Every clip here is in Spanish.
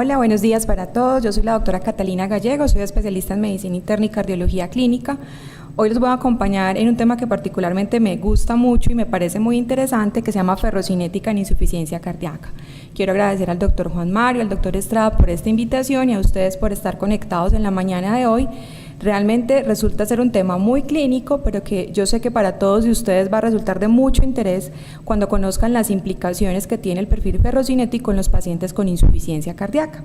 Hola, buenos días para todos. Yo soy la doctora Catalina Gallego, soy especialista en medicina interna y cardiología clínica. Hoy los voy a acompañar en un tema que particularmente me gusta mucho y me parece muy interesante, que se llama ferrocinética en insuficiencia cardíaca. Quiero agradecer al doctor Juan Mario, al doctor Estrada por esta invitación y a ustedes por estar conectados en la mañana de hoy. Realmente resulta ser un tema muy clínico, pero que yo sé que para todos de ustedes va a resultar de mucho interés cuando conozcan las implicaciones que tiene el perfil ferrocinético en los pacientes con insuficiencia cardíaca.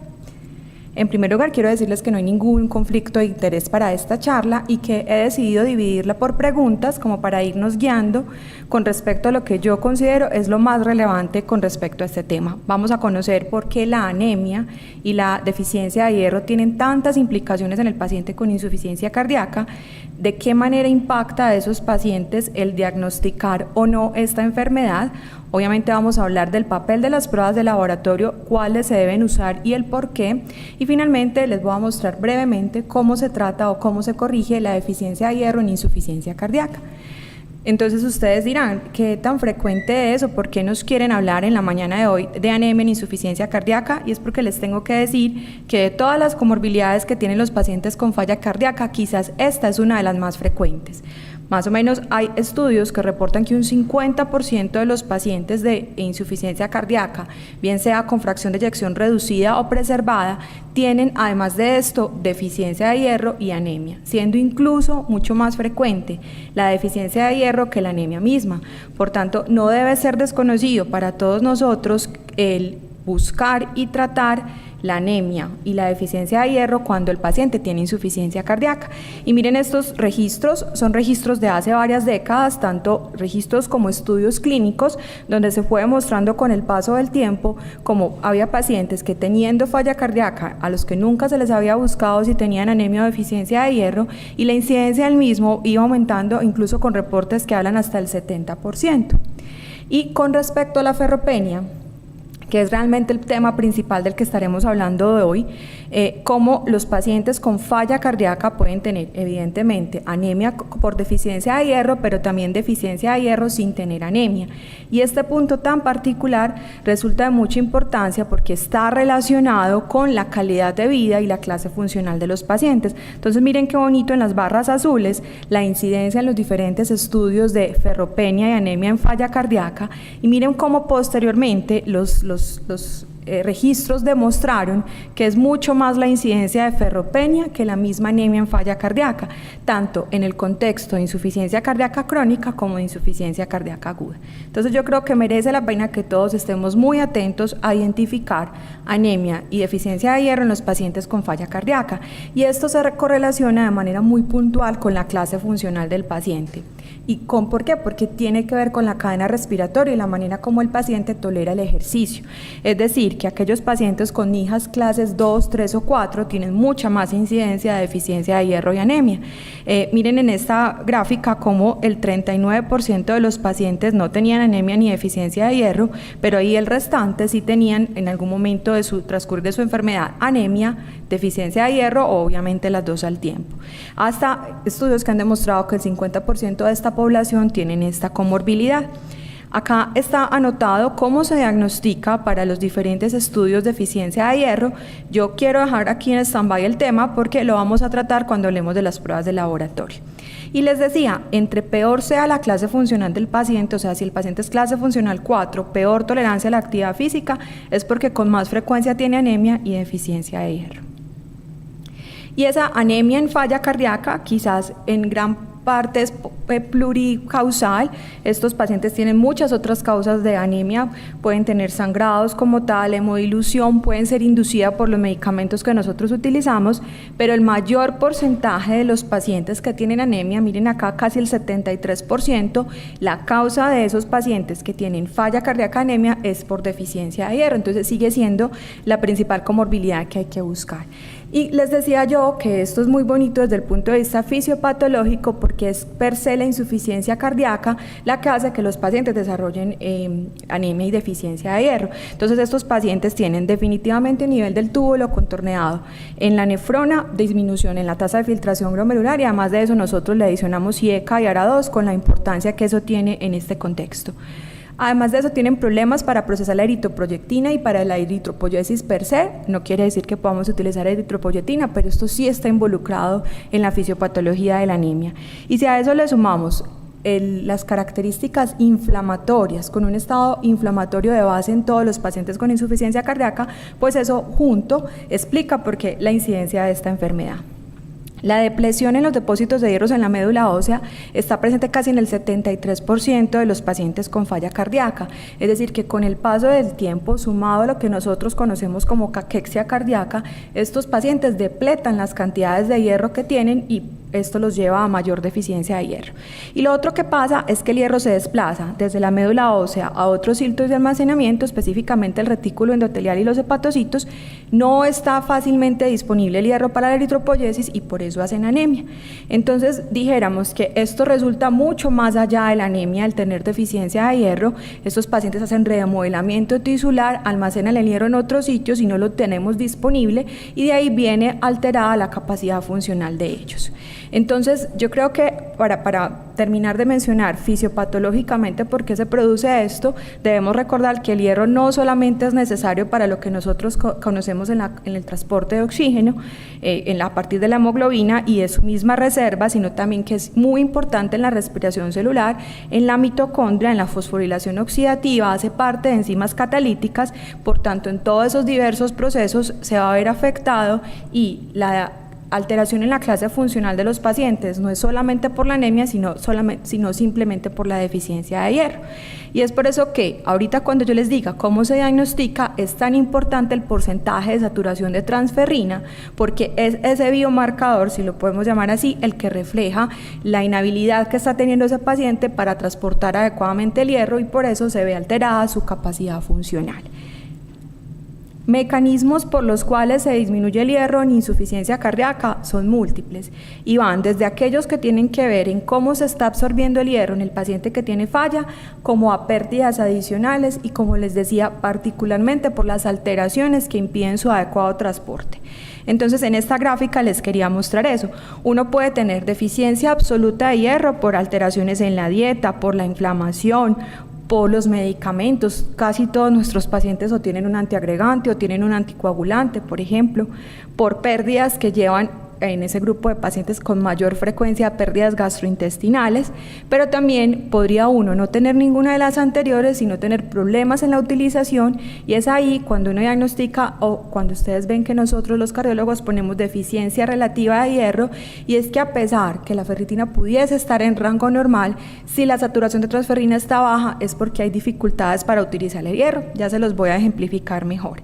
En primer lugar, quiero decirles que no hay ningún conflicto de interés para esta charla y que he decidido dividirla por preguntas como para irnos guiando con respecto a lo que yo considero es lo más relevante con respecto a este tema. Vamos a conocer por qué la anemia y la deficiencia de hierro tienen tantas implicaciones en el paciente con insuficiencia cardíaca, de qué manera impacta a esos pacientes el diagnosticar o no esta enfermedad. Obviamente vamos a hablar del papel de las pruebas de laboratorio, cuáles se deben usar y el por qué. Y finalmente les voy a mostrar brevemente cómo se trata o cómo se corrige la deficiencia de hierro en insuficiencia cardíaca. Entonces ustedes dirán, ¿qué tan frecuente es o por qué nos quieren hablar en la mañana de hoy de anemia en insuficiencia cardíaca? Y es porque les tengo que decir que de todas las comorbilidades que tienen los pacientes con falla cardíaca, quizás esta es una de las más frecuentes. Más o menos hay estudios que reportan que un 50% de los pacientes de insuficiencia cardíaca, bien sea con fracción de eyección reducida o preservada, tienen además de esto deficiencia de hierro y anemia, siendo incluso mucho más frecuente la deficiencia de hierro que la anemia misma. Por tanto, no debe ser desconocido para todos nosotros el buscar y tratar la anemia y la deficiencia de hierro cuando el paciente tiene insuficiencia cardíaca. Y miren, estos registros son registros de hace varias décadas, tanto registros como estudios clínicos, donde se fue demostrando con el paso del tiempo cómo había pacientes que teniendo falla cardíaca, a los que nunca se les había buscado si tenían anemia o deficiencia de hierro, y la incidencia del mismo iba aumentando, incluso con reportes que hablan hasta el 70%. Y con respecto a la ferropenia, que es realmente el tema principal del que estaremos hablando de hoy, cómo los pacientes con falla cardíaca pueden tener evidentemente anemia por deficiencia de hierro, pero también deficiencia de hierro sin tener anemia. Y este punto tan particular resulta de mucha importancia porque está relacionado con la calidad de vida y la clase funcional de los pacientes. Entonces miren qué bonito en las barras azules la incidencia en los diferentes estudios de ferropenia y anemia en falla cardíaca, y miren cómo posteriormente los registros demostraron que es mucho más la incidencia de ferropenia que la misma anemia en falla cardíaca, tanto en el contexto de insuficiencia cardíaca crónica como de insuficiencia cardíaca aguda. Entonces yo creo que merece la pena que todos estemos muy atentos a identificar anemia y deficiencia de hierro en los pacientes con falla cardíaca, y esto se correlaciona de manera muy puntual con la clase funcional del paciente. ¿Y por qué? Porque tiene que ver con la cadena respiratoria y la manera como el paciente tolera el ejercicio. Es decir, que aquellos pacientes con NIHAS clases 2, 3 o 4 tienen mucha más incidencia de deficiencia de hierro y anemia. Miren en esta gráfica cómo el 39% de los pacientes no tenían anemia ni deficiencia de hierro, pero ahí el restante sí tenían en algún momento de su transcurso de su enfermedad anemia, deficiencia de hierro o obviamente las dos al tiempo. Hasta estudios que han demostrado que el 50% de esta población tienen esta comorbilidad. Acá está anotado cómo se diagnostica para los diferentes estudios de deficiencia de hierro. Yo quiero dejar aquí en stand-by el tema porque lo vamos a tratar cuando hablemos de las pruebas de laboratorio. Y les decía, entre peor sea la clase funcional del paciente, o sea, si el paciente es clase funcional 4, peor tolerancia a la actividad física, es porque con más frecuencia tiene anemia y deficiencia de hierro. Y esa anemia en falla cardíaca quizás en gran parte es pluricausal. Estos pacientes tienen muchas otras causas de anemia, pueden tener sangrados como tal, hemodilución, pueden ser inducida por los medicamentos que nosotros utilizamos, pero el mayor porcentaje de los pacientes que tienen anemia, miren acá casi el 73%, la causa de esos pacientes que tienen falla cardíaca anemia es por deficiencia de hierro, entonces sigue siendo la principal comorbilidad que hay que buscar. Y les decía yo que esto es muy bonito desde el punto de vista fisiopatológico porque es per se la insuficiencia cardíaca la que hace que los pacientes desarrollen anemia y deficiencia de hierro. Entonces estos pacientes tienen definitivamente nivel del túbulo contorneado en la nefrona, disminución en la tasa de filtración glomerular y además de eso nosotros le adicionamos IECA y ARA2 con la importancia que eso tiene en este contexto. Además de eso, tienen problemas para procesar la eritroproyectina y para la eritropoyesis per se. No quiere decir que podamos utilizar eritropoyetina, pero esto sí está involucrado en la fisiopatología de la anemia. Y si a eso le sumamos las características inflamatorias, con un estado inflamatorio de base en todos los pacientes con insuficiencia cardíaca, pues eso junto explica por qué la incidencia de esta enfermedad. La depresión en los depósitos de hierro en la médula ósea está presente casi en el 73% de los pacientes con falla cardíaca, es decir, que con el paso del tiempo, sumado a lo que nosotros conocemos como caquexia cardíaca, estos pacientes depletan las cantidades de hierro que tienen y esto los lleva a mayor deficiencia de hierro. Y lo otro que pasa es que el hierro se desplaza desde la médula ósea a otros sitios de almacenamiento, específicamente el retículo endotelial y los hepatocitos. No está fácilmente disponible el hierro para la eritropoyesis y por eso hacen anemia. Entonces dijéramos que esto resulta mucho más allá de la anemia al tener deficiencia de hierro. Estos pacientes hacen remodelamiento tisular, almacenan el hierro en otros sitios y no lo tenemos disponible, y de ahí viene alterada la capacidad funcional de ellos. Entonces, yo creo que para terminar de mencionar fisiopatológicamente por qué se produce esto, debemos recordar que el hierro no solamente es necesario para lo que nosotros conocemos en el transporte de oxígeno, a partir de la hemoglobina y de su misma reserva, sino también que es muy importante en la respiración celular, en la mitocondria, en la fosforilación oxidativa, hace parte de enzimas catalíticas. Por tanto, en todos esos diversos procesos se va a ver afectado, y la alteración en la clase funcional de los pacientes no es solamente por la anemia, sino simplemente por la deficiencia de hierro. Y es por eso que ahorita, cuando yo les diga cómo se diagnostica, es tan importante el porcentaje de saturación de transferrina, porque es ese biomarcador, si lo podemos llamar así, el que refleja la inhabilidad que está teniendo ese paciente para transportar adecuadamente el hierro, y por eso se ve alterada su capacidad funcional. Mecanismos por los cuales se disminuye el hierro en insuficiencia cardíaca son múltiples y van desde aquellos que tienen que ver en cómo se está absorbiendo el hierro en el paciente que tiene falla, como a pérdidas adicionales y, como les decía, particularmente por las alteraciones que impiden su adecuado transporte. Entonces, en esta gráfica les quería mostrar eso. Uno puede tener deficiencia absoluta de hierro por alteraciones en la dieta, por la inflamación, por los medicamentos. Casi todos nuestros pacientes o tienen un antiagregante o tienen un anticoagulante, por ejemplo, por pérdidas que llevan en ese grupo de pacientes con mayor frecuencia pérdidas gastrointestinales, pero también podría uno no tener ninguna de las anteriores, sino tener problemas en la utilización, y es ahí cuando uno diagnostica, o cuando ustedes ven que nosotros los cardiólogos ponemos deficiencia relativa de hierro, y es que a pesar que la ferritina pudiese estar en rango normal, si la saturación de transferrina está baja es porque hay dificultades para utilizar el hierro. Ya se los voy a ejemplificar mejor.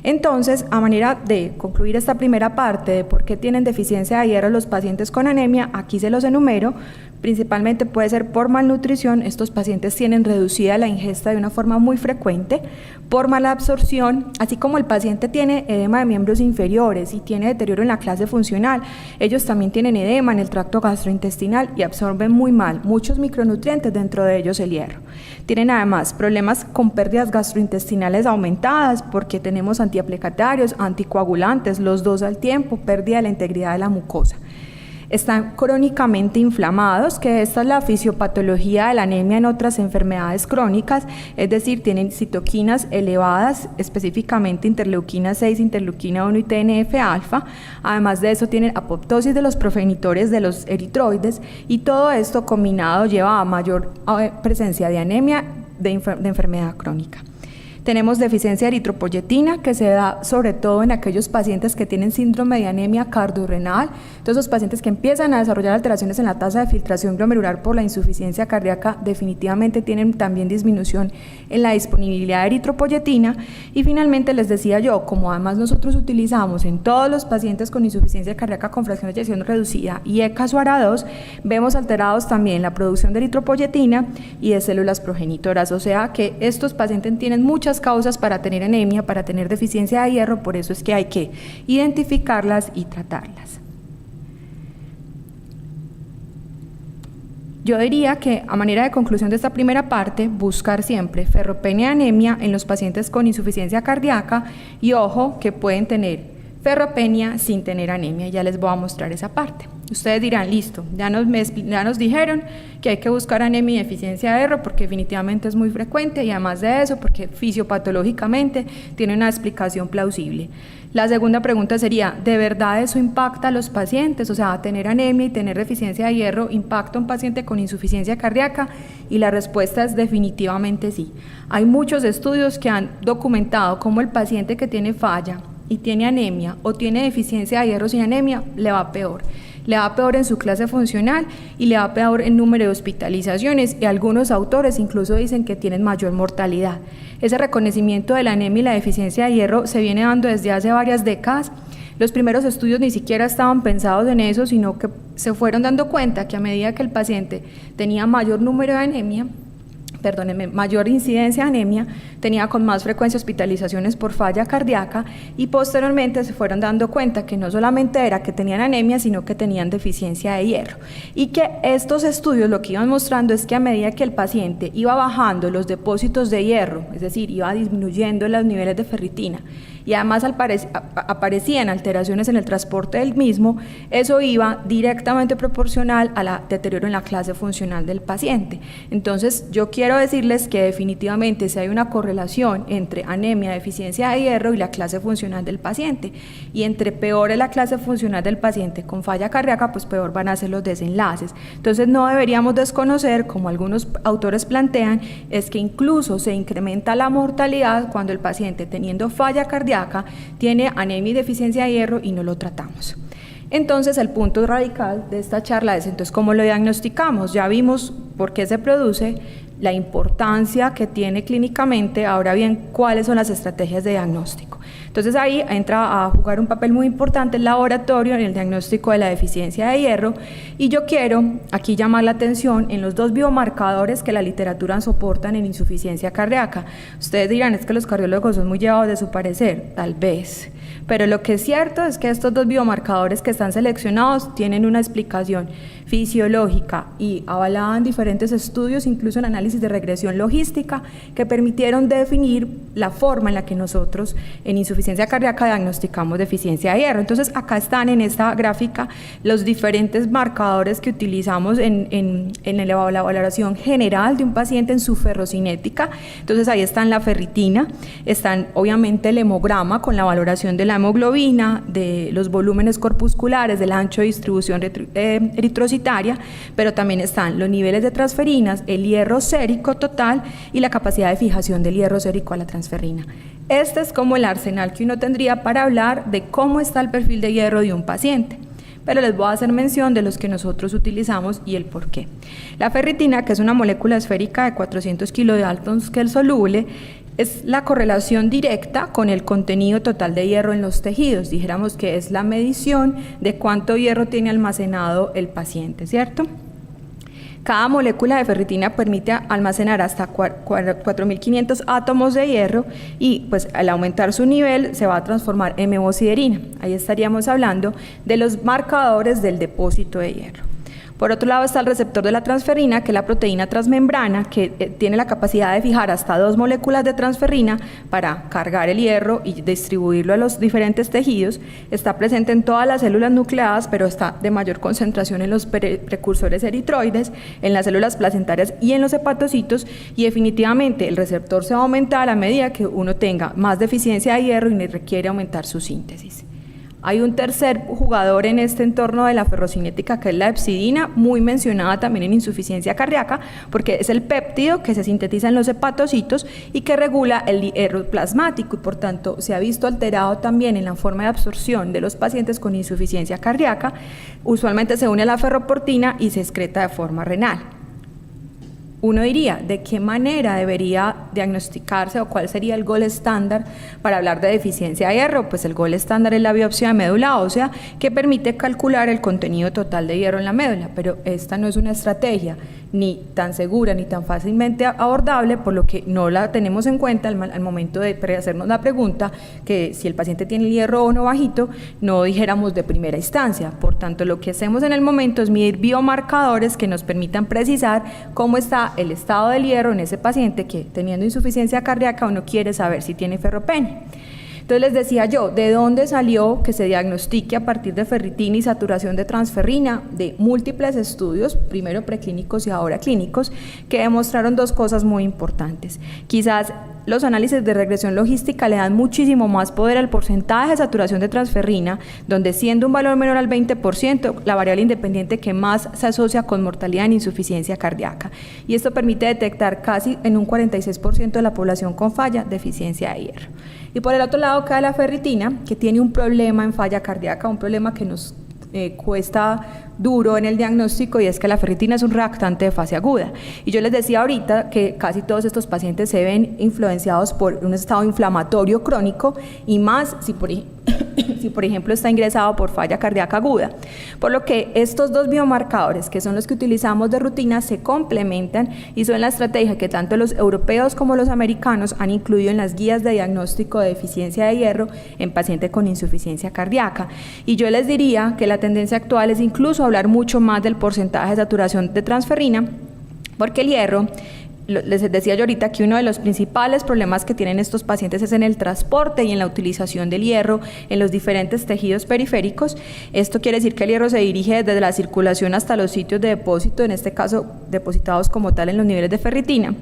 Entonces, a manera de concluir esta primera parte de por qué tienen deficiencia de hierro los pacientes con anemia, aquí se los enumero. Principalmente puede ser por malnutrición. Estos pacientes tienen reducida la ingesta de una forma muy frecuente, por mala absorción, así como el paciente tiene edema de miembros inferiores y tiene deterioro en la clase funcional. Ellos también tienen edema en el tracto gastrointestinal y absorben muy mal muchos micronutrientes, dentro de ellos el hierro. Tienen además problemas con pérdidas gastrointestinales aumentadas, porque tenemos antiaplicatarios, anticoagulantes, los dos al tiempo, pérdida de la integridad de la mucosa. Están crónicamente inflamados, que esta es la fisiopatología de la anemia en otras enfermedades crónicas, es decir, tienen citoquinas elevadas, específicamente interleuquina 6, interleuquina 1 y TNF-alfa. Además de eso, tienen apoptosis de los progenitores de los eritroides, y todo esto combinado lleva a mayor presencia de anemia de enfermedad crónica. Tenemos deficiencia de eritropoyetina, que se da sobre todo en aquellos pacientes que tienen síndrome de anemia cardiorrenal. Entonces, los pacientes que empiezan a desarrollar alteraciones en la tasa de filtración glomerular por la insuficiencia cardíaca definitivamente tienen también disminución en la disponibilidad de eritropoyetina. Y finalmente, les decía yo, como además nosotros utilizamos en todos los pacientes con insuficiencia cardíaca con fracción de eyección reducida y ECA-SUARA2, vemos alterados también la producción de eritropoyetina y de células progenitoras. O sea que estos pacientes tienen muchas causas para tener anemia, para tener deficiencia de hierro. Por eso es que hay que identificarlas y tratarlas. Yo diría que, a manera de conclusión de esta primera parte, buscar siempre ferropenia y anemia en los pacientes con insuficiencia cardíaca, y ojo que pueden tener ferropenia sin tener anemia. Ya les voy a mostrar esa parte. Ustedes dirán, listo, ya nos dijeron que hay que buscar anemia y deficiencia de hierro porque definitivamente es muy frecuente y además de eso porque fisiopatológicamente tiene una explicación plausible. La segunda pregunta sería, ¿de verdad eso impacta a los pacientes? O sea, tener anemia y tener deficiencia de hierro impacta a un paciente con insuficiencia cardíaca, y la respuesta es definitivamente sí. Hay muchos estudios que han documentado cómo el paciente que tiene falla y tiene anemia o tiene deficiencia de hierro sin anemia le va peor. Le va peor en su clase funcional y le va peor en número de hospitalizaciones, y algunos autores incluso dicen que tienen mayor mortalidad. Ese reconocimiento de la anemia y la deficiencia de hierro se viene dando desde hace varias décadas. Los primeros estudios ni siquiera estaban pensados en eso, sino que se fueron dando cuenta que a medida que el paciente tenía mayor número de anemia, mayor incidencia de anemia, tenía con más frecuencia hospitalizaciones por falla cardíaca, y posteriormente se fueron dando cuenta que no solamente era que tenían anemia, sino que tenían deficiencia de hierro, y que estos estudios lo que iban mostrando es que a medida que el paciente iba bajando los depósitos de hierro, es decir, iba disminuyendo los niveles de ferritina, y además aparecían alteraciones en el transporte del mismo, eso iba directamente proporcional a la deterioro en la clase funcional del paciente. Entonces, yo quiero decirles que definitivamente si hay una correlación entre anemia, deficiencia de hierro y la clase funcional del paciente, y entre peor es la clase funcional del paciente con falla cardíaca, pues peor van a ser los desenlaces. Entonces, no deberíamos desconocer, como algunos autores plantean, es que incluso se incrementa la mortalidad cuando el paciente, teniendo falla cardíaca, tiene anemia y deficiencia de hierro y no lo tratamos. Entonces, el punto radical de esta charla es, entonces, ¿cómo lo diagnosticamos? Ya vimos por qué se produce, la importancia que tiene clínicamente, ahora bien, ¿cuáles son las estrategias de diagnóstico? Entonces ahí entra a jugar un papel muy importante el laboratorio en el diagnóstico de la deficiencia de hierro, y yo quiero aquí llamar la atención en los dos biomarcadores que la literatura soportan en insuficiencia cardíaca. Ustedes dirán, es que los cardiólogos son muy llevados de su parecer, tal vez, pero lo que es cierto es que estos dos biomarcadores que están seleccionados tienen una explicación fisiológica y avalada en diferentes estudios, incluso en análisis de regresión logística, que permitieron definir la forma en la que nosotros en insuficiencia cardíaca diagnosticamos deficiencia de hierro. Entonces, acá están en esta gráfica los diferentes marcadores que utilizamos en la valoración general de un paciente en su ferrocinética. Entonces, ahí están la ferritina, están obviamente el hemograma con la valoración de la hemoglobina, de los volúmenes corpusculares, del ancho de distribución eritrocitaria, pero también están los niveles de transferinas, el hierro sérico total y la capacidad de fijación del hierro sérico a la transferrina. Este es como el arsenal que uno tendría para hablar de cómo está el perfil de hierro de un paciente, pero les voy a hacer mención de los que nosotros utilizamos y el por qué. La ferritina, que es una molécula esférica de 400 kilodaltons, que el soluble, es la correlación directa con el contenido total de hierro en los tejidos. Dijéramos que es la medición de cuánto hierro tiene almacenado el paciente, ¿cierto? Cada molécula de ferritina permite almacenar hasta 4.500 átomos de hierro, y pues al aumentar su nivel se va a transformar en hemosiderina. Ahí estaríamos hablando de los marcadores del depósito de hierro. Por otro lado está el receptor de la transferrina, que es la proteína transmembrana, que tiene la capacidad de fijar hasta 2 moléculas de transferrina para cargar el hierro y distribuirlo a los diferentes tejidos. Está presente en todas las células nucleadas, pero está de mayor concentración en los precursores eritroides, en las células placentarias y en los hepatocitos, y definitivamente el receptor se va a aumentar a medida que uno tenga más deficiencia de hierro y requiere aumentar su síntesis. Hay un tercer jugador en este entorno de la ferrocinética, que es la hepcidina, muy mencionada también en insuficiencia cardíaca, porque es el péptido que se sintetiza en los hepatocitos y que regula el hierro plasmático, y por tanto se ha visto alterado también en la forma de absorción de los pacientes con insuficiencia cardíaca. Usualmente se une a la ferroportina y se excreta de forma renal. Uno diría, ¿de qué manera debería diagnosticarse o cuál sería el gol estándar para hablar de deficiencia de hierro? Pues el gol estándar es la biopsia de médula ósea, que permite calcular el contenido total de hierro en la médula, pero esta no es una estrategia ni tan segura ni tan fácilmente abordable, por lo que no la tenemos en cuenta al momento de hacernos la pregunta que si el paciente tiene el hierro o no bajito, no dijéramos de primera instancia. Por tanto, lo que hacemos en el momento es medir biomarcadores que nos permitan precisar cómo está el estado del hierro en ese paciente que, teniendo insuficiencia cardíaca, uno quiere saber si tiene ferropenia. Entonces les decía yo, ¿de dónde salió que se diagnostique a partir de ferritina y saturación de transferrina? De múltiples estudios, primero preclínicos y ahora clínicos, que demostraron dos cosas muy importantes. Quizás los análisis de regresión logística le dan muchísimo más poder al porcentaje de saturación de transferrina, donde siendo un valor menor al 20%, la variable independiente que más se asocia con mortalidad en insuficiencia cardíaca. Y esto permite detectar casi en un 46% de la población con falla deficiencia de hierro. Y por el otro lado queda la ferritina, que tiene un problema en falla cardíaca, un problema que nos cuesta duro en el diagnóstico, y es que la ferritina es un reactante de fase aguda. Y yo les decía ahorita que casi todos estos pacientes se ven influenciados por un estado inflamatorio crónico, y más si por ejemplo está ingresado por falla cardíaca aguda. Por lo que estos dos biomarcadores, que son los que utilizamos de rutina, se complementan y son la estrategia que tanto los europeos como los americanos han incluido en las guías de diagnóstico de deficiencia de hierro en pacientes con insuficiencia cardíaca. Y yo les diría que la tendencia actual es incluso hablar mucho más del porcentaje de saturación de transferrina, porque el hierro, les decía yo ahorita que uno de los principales problemas que tienen estos pacientes es en el transporte y en la utilización del hierro en los diferentes tejidos periféricos. Esto quiere decir que el hierro se dirige desde la circulación hasta los sitios de depósito, en este caso depositados como tal en los niveles de ferritina,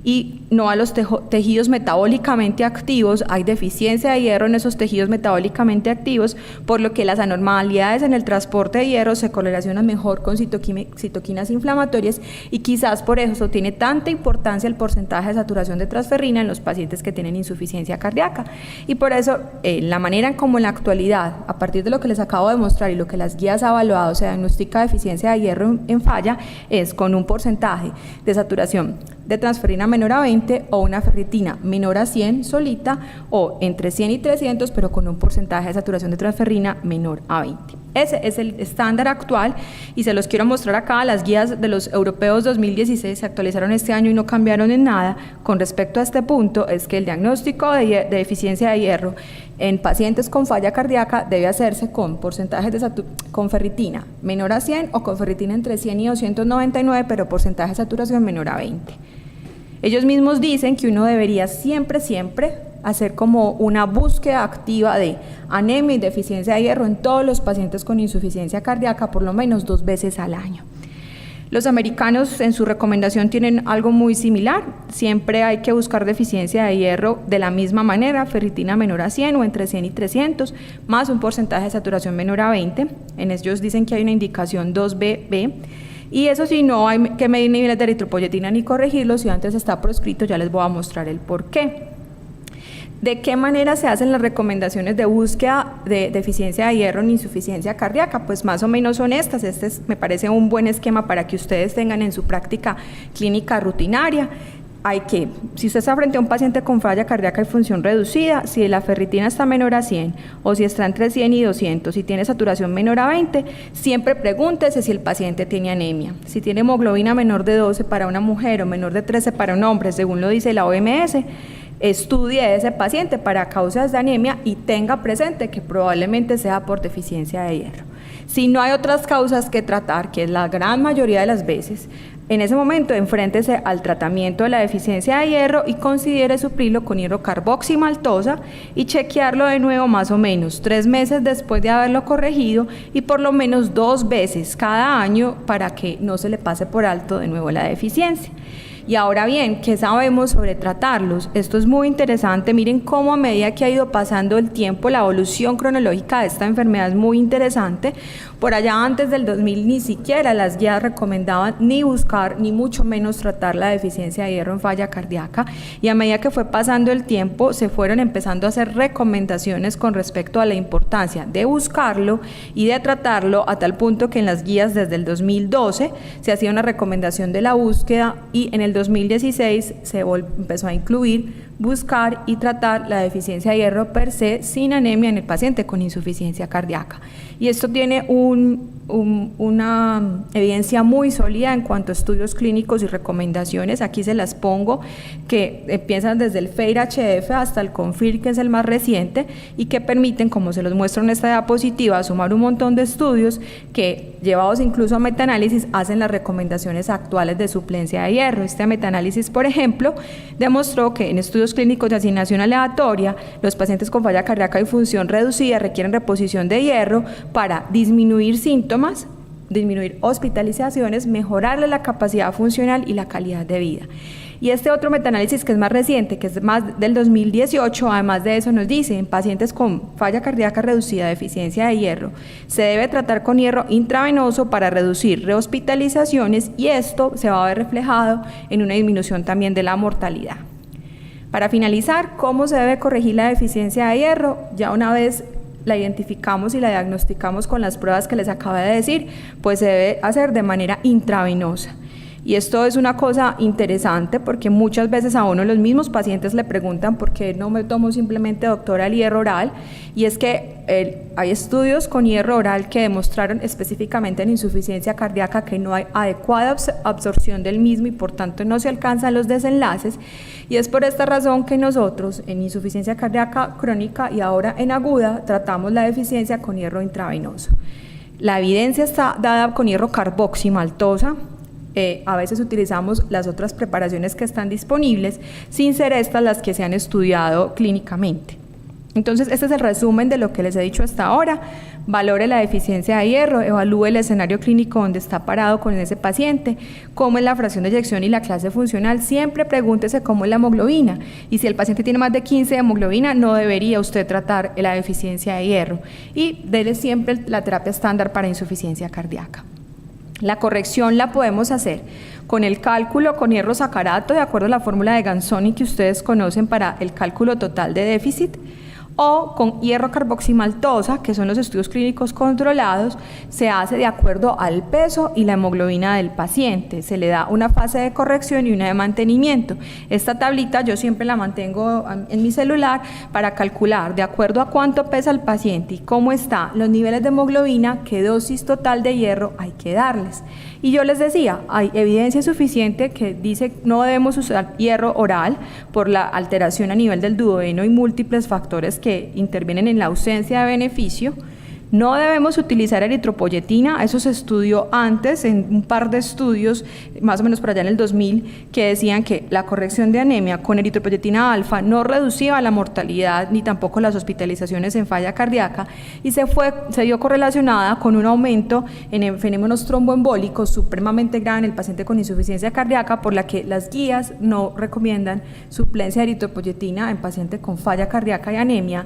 y no a los tejidos metabólicamente activos. Hay deficiencia de hierro en esos tejidos metabólicamente activos, por lo que las anormalidades en el transporte de hierro se correlacionan mejor con citoquinas inflamatorias, y quizás por eso tiene tanta importancia el porcentaje de saturación de transferrina en los pacientes que tienen insuficiencia cardíaca. Y por eso la manera en como en la actualidad, a partir de lo que les acabo de mostrar y lo que las guías han evaluado, se diagnostica deficiencia de hierro en falla, es con un porcentaje de saturación de transferrina menor a 20 o una ferritina menor a 100 solita, o entre 100 y 300 pero con un porcentaje de saturación de transferrina menor a 20. Ese es el estándar actual, y se los quiero mostrar acá. Las guías de los europeos 2016 se actualizaron este año y no cambiaron en nada con respecto a este punto. Es que el diagnóstico de deficiencia de hierro en pacientes con falla cardíaca debe hacerse con porcentajes con ferritina menor a 100 o con ferritina entre 100 y 299, pero porcentaje de saturación menor a 20. Ellos mismos dicen que uno debería siempre hacer como una búsqueda activa de anemia y deficiencia de hierro en todos los pacientes con insuficiencia cardíaca por lo menos 2 veces al año. Los americanos en su recomendación tienen algo muy similar. Siempre hay que buscar deficiencia de hierro de la misma manera, ferritina menor a 100 o entre 100 y 300, más un porcentaje de saturación menor a 20. En ellos dicen que hay una indicación 2BB. Y eso sí, no hay que medir niveles de eritropoyetina ni corregirlos. Si antes está proscrito, ya les voy a mostrar el por qué. ¿De qué manera se hacen las recomendaciones de búsqueda de deficiencia de hierro en insuficiencia cardíaca? Pues más o menos son estas. Me parece un buen esquema para que ustedes tengan en su práctica clínica rutinaria. Si usted está frente a un paciente con falla cardíaca y función reducida, si la ferritina está menor a 100 o si está entre 100 y 200, si tiene saturación menor a 20, siempre pregúntese si el paciente tiene anemia. Si tiene hemoglobina menor de 12 para una mujer o menor de 13 para un hombre, según lo dice la OMS, estudie a ese paciente para causas de anemia y tenga presente que probablemente sea por deficiencia de hierro. Si no hay otras causas que tratar, que es la gran mayoría de las veces, en ese momento enfréntese al tratamiento de la deficiencia de hierro y considere suplirlo con hierro carboximaltosa y chequearlo de nuevo más o menos 3 meses después de haberlo corregido, y por lo menos 2 veces cada año para que no se le pase por alto de nuevo la deficiencia. Y ahora bien, ¿qué sabemos sobre tratarlos? Esto es muy interesante. Miren cómo a medida que ha ido pasando el tiempo, la evolución cronológica de esta enfermedad es muy interesante. Por allá antes del 2000 ni siquiera las guías recomendaban ni buscar, ni mucho menos tratar la deficiencia de hierro en falla cardíaca, y a medida que fue pasando el tiempo se fueron empezando a hacer recomendaciones con respecto a la importancia de buscarlo y de tratarlo, a tal punto que en las guías desde el 2012 se hacía una recomendación de la búsqueda, y en el 2016 se empezó a incluir buscar y tratar la deficiencia de hierro per se sin anemia en el paciente con insuficiencia cardíaca. Y esto tiene una evidencia muy sólida en cuanto a estudios clínicos y recomendaciones. Aquí se las pongo, que empiezan desde el FEIR-HF hasta el CONFIR, que es el más reciente, y que permiten, como se los muestro en esta diapositiva, sumar un montón de estudios que, llevados incluso a metaanálisis, hacen las recomendaciones actuales de suplencia de hierro. Este metaanálisis, por ejemplo, demostró que en estudios estudios clínicos de asignación aleatoria, los pacientes con falla cardíaca y función reducida requieren reposición de hierro para disminuir síntomas, disminuir hospitalizaciones, mejorarle la capacidad funcional y la calidad de vida. Y este otro metaanálisis, que es más reciente, que es más del 2018, además de eso nos dice, en pacientes con falla cardíaca reducida, deficiencia de hierro, se debe tratar con hierro intravenoso para reducir rehospitalizaciones, y esto se va a ver reflejado en una disminución también de la mortalidad. Para finalizar, ¿cómo se debe corregir la deficiencia de hierro? Ya una vez la identificamos y la diagnosticamos con las pruebas que les acabo de decir, pues se debe hacer de manera intravenosa. Y esto es una cosa interesante porque muchas veces a uno los mismos pacientes le preguntan por qué no me tomo simplemente, doctora, el hierro oral, y es que hay estudios con hierro oral que demostraron específicamente en insuficiencia cardíaca que no hay adecuada absorción del mismo y por tanto no se alcanzan los desenlaces, y es por esta razón que nosotros en insuficiencia cardíaca crónica y ahora en aguda tratamos la deficiencia con hierro intravenoso. La evidencia está dada con hierro carboximaltosa. A veces utilizamos las otras preparaciones que están disponibles, sin ser estas las que se han estudiado clínicamente. Entonces, este es el resumen de lo que les he dicho hasta ahora. Valore la deficiencia de hierro, evalúe el escenario clínico donde está parado con ese paciente, cómo es la fracción de eyección y la clase funcional. Siempre pregúntese cómo es la hemoglobina, y si el paciente tiene más de 15 de hemoglobina, no debería usted tratar la deficiencia de hierro, y dele siempre la terapia estándar para insuficiencia cardíaca. La corrección la podemos hacer con el cálculo con hierro sacarato, de acuerdo a la fórmula de Ganzoni que ustedes conocen para el cálculo total de déficit, o con hierro carboximaltosa, que son los estudios clínicos controlados. Se hace de acuerdo al peso y la hemoglobina del paciente. Se le da una fase de corrección y una de mantenimiento. Esta tablita yo siempre la mantengo en mi celular para calcular de acuerdo a cuánto pesa el paciente y cómo está los niveles de hemoglobina, qué dosis total de hierro hay que darles. Y yo les decía, hay evidencia suficiente que dice no debemos usar hierro oral por la alteración a nivel del duodeno y múltiples factores que intervienen en la ausencia de beneficio. No debemos utilizar eritropoyetina, eso se estudió antes en un par de estudios, más o menos por allá en el 2000, que decían que la corrección de anemia con eritropoyetina alfa no reducía la mortalidad ni tampoco las hospitalizaciones en falla cardíaca, y se dio correlacionada con un aumento en fenómenos tromboembólicos supremamente grave en el paciente con insuficiencia cardíaca, por la que las guías no recomiendan suplencia de eritropoyetina en paciente con falla cardíaca y anemia,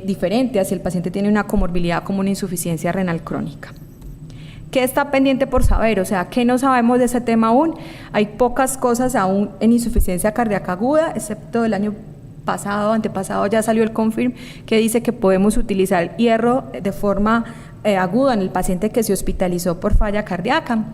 diferente a si el paciente tiene una comorbilidad como una insuficiencia renal crónica. ¿Qué está pendiente por saber? O sea, ¿qué no sabemos de ese tema aún? Hay pocas cosas aún en insuficiencia cardíaca aguda, excepto el año pasado, antepasado, ya salió el CONFIRM que dice que podemos utilizar hierro de forma aguda en el paciente que se hospitalizó por falla cardíaca.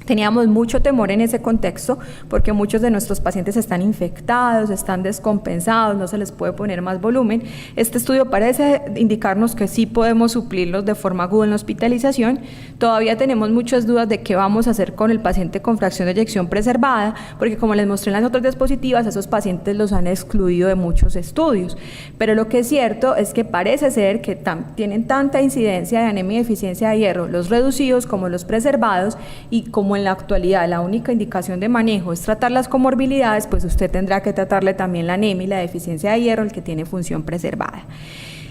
Teníamos mucho temor en ese contexto porque muchos de nuestros pacientes están infectados, están descompensados, no se les puede poner más volumen. Este estudio parece indicarnos que sí podemos suplirlos de forma aguda en la hospitalización. Todavía tenemos muchas dudas de qué vamos a hacer con el paciente con fracción de eyección preservada, porque como les mostré en las otras diapositivas, esos pacientes los han excluido de muchos estudios. Pero lo que es cierto es que parece ser que tienen tanta incidencia de anemia y deficiencia de hierro, los reducidos como los preservados, y como en la actualidad la única indicación de manejo es tratar las comorbilidades, pues usted tendrá que tratarle también la anemia y la deficiencia de hierro, el que tiene función preservada.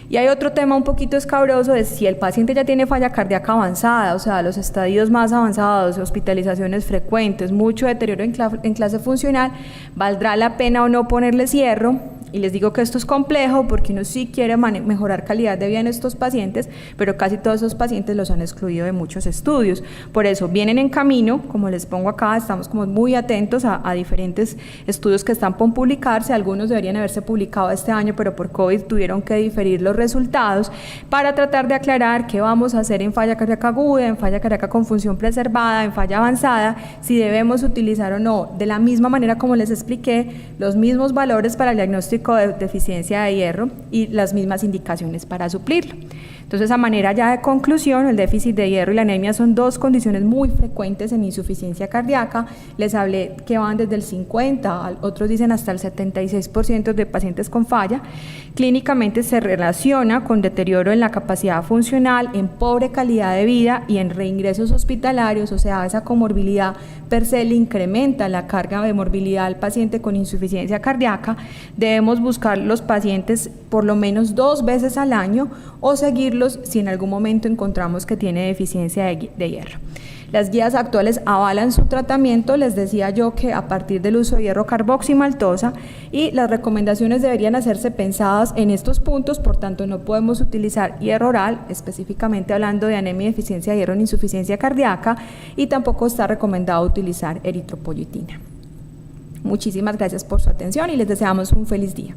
Y hay otro tema un poquito escabroso, de si el paciente ya tiene falla cardíaca avanzada, o sea, los estadios más avanzados, hospitalizaciones frecuentes, mucho deterioro en clase funcional, ¿valdrá la pena o no ponerles hierro? Y les digo que esto es complejo porque uno sí quiere mejorar calidad de vida en estos pacientes, pero casi todos esos pacientes los han excluido de muchos estudios. Por eso vienen en camino, como les pongo acá, estamos como muy atentos a diferentes estudios que están por publicarse. Algunos deberían haberse publicado este año, pero por COVID tuvieron que diferir los resultados, para tratar de aclarar qué vamos a hacer en falla cardíaca aguda, en falla cardíaca con función preservada, en falla avanzada, si debemos utilizar o no, de la misma manera como les expliqué, los mismos valores para el diagnóstico de deficiencia de hierro y las mismas indicaciones para suplirlo. Entonces, a manera ya de conclusión, el déficit de hierro y la anemia son dos condiciones muy frecuentes en insuficiencia cardíaca. Les hablé que van desde el 50, otros dicen hasta el 76% de pacientes con falla. Clínicamente se relaciona con deterioro en la capacidad funcional, en pobre calidad de vida y en reingresos hospitalarios, o sea, esa comorbilidad per se le incrementa la carga de morbilidad al paciente con insuficiencia cardíaca. Debemos buscar los pacientes por lo menos 2 veces al año o seguirlos si en algún momento encontramos que tiene deficiencia de hierro. Las guías actuales avalan su tratamiento, les decía yo que a partir del uso de hierro carboximaltosa, y las recomendaciones deberían hacerse pensadas en estos puntos. Por tanto, no podemos utilizar hierro oral, específicamente hablando de anemia y deficiencia de hierro en insuficiencia cardíaca, y tampoco está recomendado utilizar eritropoyetina. Muchísimas gracias por su atención y les deseamos un feliz día.